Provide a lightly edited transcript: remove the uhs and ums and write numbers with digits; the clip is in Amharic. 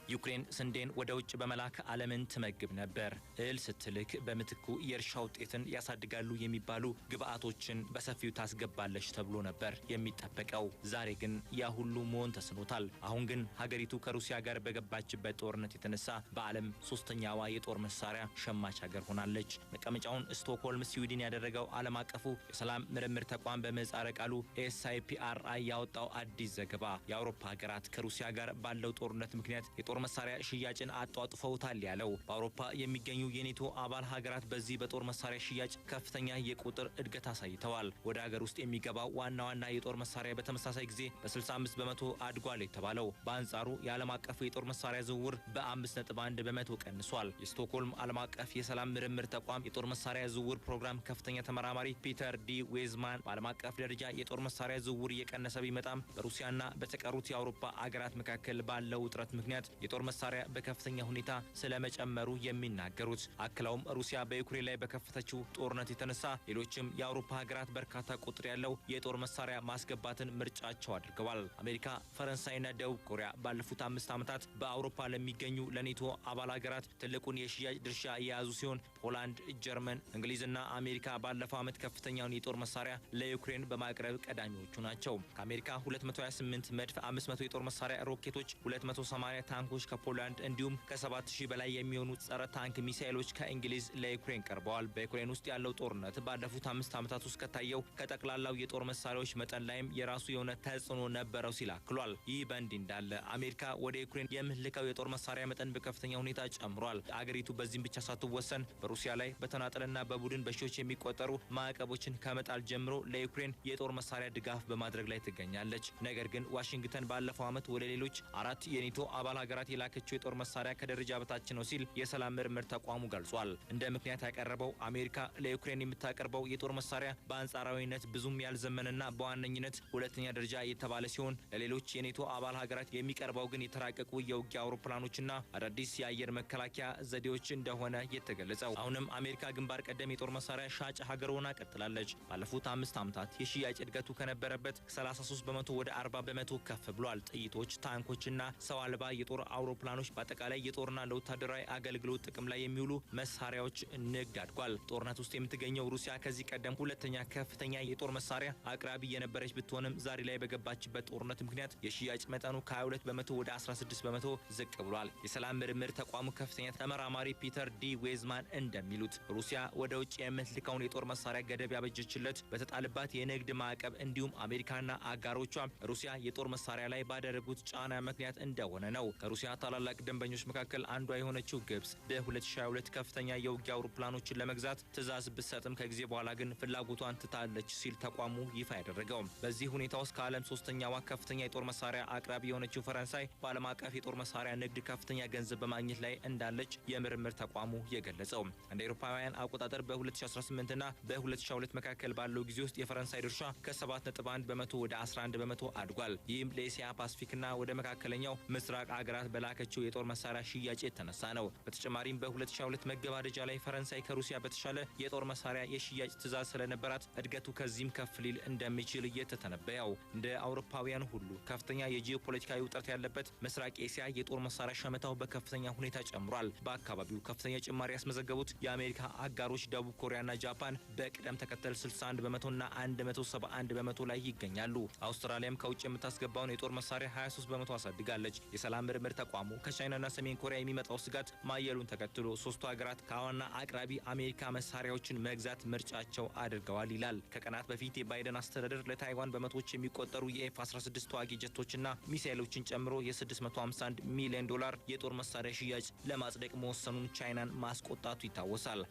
ዩክሬን ስንዴን ወደ ውጭ በመላክ ዓለምን ትመግብ ነበር። እህል ስትልክ በምትኩ የእርሻ ውጤትን ያሳድጋሉ የሚባሉ ግብአቶችን በሰፊው ታስገባለች ተብሎ ነበር የሚጠበቀው። ዛሬ ግን ያ ሁሉ መሆን ተስኖታል። አሁን ግን ሀገሪቱ ከሩሲያ ጋር በገባችበት ጦርነት የተነሳ በዓለም ሶስተኛዋ የጦር መሳሪያ ሸማች ሀገር ሆናለች። መቀመጫውን ስቶክሆልም ስዊድን ያደረገው ዓለም አቀፉ የሰላም ምርምር ተቋም በምህጻረ ቃሉ SIPRI ያወጣው አዲስ ዘገባ የአውሮፓ ሀገራት ከሩሲያ ጋር ባለው ጦርነት ምክንያት የጦር መሳሪያ ሽያጭን አጧጥፈውታል ያለው በአውሮፓ የሚገኙ የኔቶ አባል ሀገራት በዚህ በጦር መሳሪያ ሽያጭ ከፍተኛ የቁጥር እድገት አሳይተዋል። ወደ ሀገር ውስጥ የሚገባው ዋና የጦር መሳሪያ በተመሳሳይ ጊዜ በ65 በመቶ አድጓል የተባለው፣ በአንጻሩ የዓለም አቀፉ የጦር መሳሪያ ዝውውር በ5.1 በመቶ ቀንሷል። የስቶክሆልም ዓለም አቀፍ የሰላም ምርምር ተቋም የጦር መሳሪያ ዝውውር ፕሮግራም ከፍተኛ ተመራማሪ ፒተር ዲ ዌዝማን በዓለም አቀፍ ደረጃ የጦር መሳሪያ ዝውውር እየቀነሰ ቢመጣም በሩሲያና በተቀሩት የአውሮፓ ሀገራት መካከል ባለው ውጥረት ምክንያት የጦር መሳሪያ በከፍተኛ ሁኔታ ስለመጨመሩ የሚናገሩት አክለውም ሩሲያ በዩክሬን ላይ በከፈተችው ጦርነት የተነሳ ሌሎችም የአውሮፓ ሀገራት በርካታ ቁጥር ያለው የጦር መሳሪያ ማስገባትን ምርጫቸው አድርገዋል። አሜሪካ፣ ፈረንሳይና ደቡብ ኮሪያ ባለፉት 5 ዓመታት በአውሮፓ ለሚገኙ ለኔቶ አባል ሀገራት ትልቁን የሽያጭ ድርሻ የያዙ ሲሆን ፖላንድ፣ ጀርመን፣ እንግሊዝና አሜሪካ ባለፈው ዓመት ከፍተኛውን የጦር መሳሪያ ለዩክሬን በማቅረብ ቀዳሚዎቹ ናቸው። ከአሜሪካ 228 መድፍ፣ 500 የጦር መሳሪያ ሮኬቶች፣ 280 ታንኮች ከፖላንድ እንዲሁም ከ7000 በላይ የሚሆኑ ጸረ ታንክ ሚሳኤሎች ከእንግሊዝ ለዩክሬን ቀርበዋል። በዩክሬን ውስጥ ያለው ጦርነት ባለፉት 5 ዓመታት ውስጥ ከታየው ከጠቅላላው የጦር መሳሪያዎች መጠን ላይም የራሱ የሆነ ተጽዕኖ ነበረው ሲል አክሏል። ይህ በእንዲህ እንዳለ አሜሪካ ወደ ዩክሬን የምትልከው የጦር መሳሪያ መጠን በከፍተኛ ሁኔታ ጨምሯል። አገሪቱ በዚህም ብቻ ሳትወሰን በሩሲያ ላይ በተናጠልና በቡድን በሺዎች የሚቆጠሩ ማዕቀቦችን ከመጣል ጀምሮ ለዩክሬን የጦር መሳሪያ ድጋፍ በማድረግ ላይ ትገኛለች። ነገር ግን ዋሽንግተን ባለፈው ዓመት ወደ ሌሎች 4 የኔቶ አባል ሀገራት የላከችው የጦር መሳሪያ ከደረጃ በታች ነው ሲል የሰላም ምርምር ተቋሙ ገልጿል። እንደ ምክንያት ያቀረበው አሜሪካ ለዩክሬን የምታቀርበው የጦር መሳሪያ በአንጻራዊነት ብዙም ያልዘመነና በዋነኝነት ሁለተኛ ደረጃ የተባለ ሲሆን ለሌሎች የኔቶ አባል ሀገራት የሚቀርበው ግን የተራቀቁ የውጊያ አውሮፕላኖችና አዳዲስ የአየር መከላከያ ዘዴዎች እንደሆነ የተገለጸው። አሁንም አሜሪካ ግንባር ቀደም የጦር መሳሪያ ሻጭ ሀገር ሆና ቀጥላለች። ባለፉት 5 ዓመታት የሽያጭ እድገቱ ከነበረበት 33 በመቶ ወደ 40 በመቶ ከፍ ብሏል። ጥይቶች፣ ታንኮችና ሰው አልባ የጦር አውሮፕላኖች በአጠቃላይ የጦርና ለወታደራዊ አገልግሎት ጥቅም ላይ የሚውሉ መሳሪያዎች ንግድ አድጓል። ጦርነት ውስጥ የምትገኘው ሩሲያ ከዚህ ቀደም ሁለተኛ ከፍተኛ የጦር መሳሪያ አቅራቢ የነበረች ብትሆንም ዛሬ ላይ በገባችበት ጦርነት ምክንያት የሽያጭ መጠኑ ከ22 በመቶ ወደ 16 በመቶ ዝቅ ብሏል። የሰላም ምርምር ተቋሙ ከፍተኛ ተመራማሪ ፒተር ዲ ዌዝማን እንደሚሉት ሩሲያ ወደ ውጭ የምትልከውን የጦር መሳሪያ ገደብ ያበጀችለት በተጣለባት የንግድ ማዕቀብ እንዲሁም አሜሪካና አጋሮቿ ሩሲያ የጦር መሳሪያ ላይ ባደረጉት ጫና ምክንያት እንደሆነ ነው። ከሩሲያ ታላላቅ ደንበኞች መካከል አንዷ የሆነችው ግብጽ በ2022 ከፍተኛ የውጊያ አውሮፕላኖችን ለመግዛት ትዕዛዝ ብትሰጥም ከጊዜ በኋላ ግን ፍላጎቷን ትታለች ሲል ተቋሙ ይፋ ያደረገው። በዚህ ሁኔታ ውስጥ ከዓለም ሶስተኛዋ ከፍተኛ የጦር መሳሪያ አቅራቢ የሆነችው ፈረንሳይ በዓለም አቀፍ የጦር መሳሪያ ንግድ ከፍተኛ ገንዘብ በማግኘት ላይ እንዳለች የምርምር ተቋሙ የገለጸው። እንደ አውሮፓውያን አቆጣጠር በ2018 እና በ2022 መካከል ባለው ጊዜ ውስጥ የፈረንሳይ ድርሻ ከ7.1 በመቶ ወደ 11 በመቶ አድጓል። ይህም ለኤስያ ፓሲፊክና ወደ መካከለኛው ምስራቅ ሀገራት በላከችው የጦር መሳሪያ ሽያጭ የተነሳ ነው። በተጨማሪም በ2022 መገባደጃ ላይ ፈረንሳይ ከሩሲያ በተሻለ የጦር መሳሪያ የሽያጭ ትዕዛዝ ስለነበራት እድገቱ ከዚህም ከፍ ሊል እንደሚችል እየተተነበየው። እንደ አውሮፓውያን ሁሉ ከፍተኛ የጂኦፖለቲካዊ ውጥረት ያለበት ምስራቅ ኤስያ የጦር መሳሪያ ሸመታው በከፍተኛ ሁኔታ ጨምሯል። በአካባቢው ከፍተኛ ጭማሪ ያስመዘገቡት የአሜሪካ አጋሮች ደቡብ ኮሪያና ጃፓን በቅደም ተከተል 61 በመቶና 171 በመቶ ላይ ይገኛሉ። አውስትራሊያም ከውጭ የምታስገባውን የጦር መሳሪያ 23 በመቶ አሳድጋለች። የሰላም ምርምር ተቋሙ ከቻይናና ሰሜን ኮሪያ የሚመጣው ስጋት ማየሉን ተከትሎ ሶስቱ ሀገራት ከዋና አቅራቢ አሜሪካ መሳሪያዎችን መግዛት ምርጫቸው አድርገዋል ይላል። ከቀናት በፊት የባይደን አስተዳደር ለታይዋን በመቶዎች የሚቆጠሩ የኤፍ-16 ተዋጊ ጀቶችና ሚሳኤሎችን ጨምሮ የ$651 ሚሊዮን የጦር መሳሪያ ሽያጭ ለማጽደቅ መወሰኑን ቻይናን ማስቆጣቱ ይታወሳል።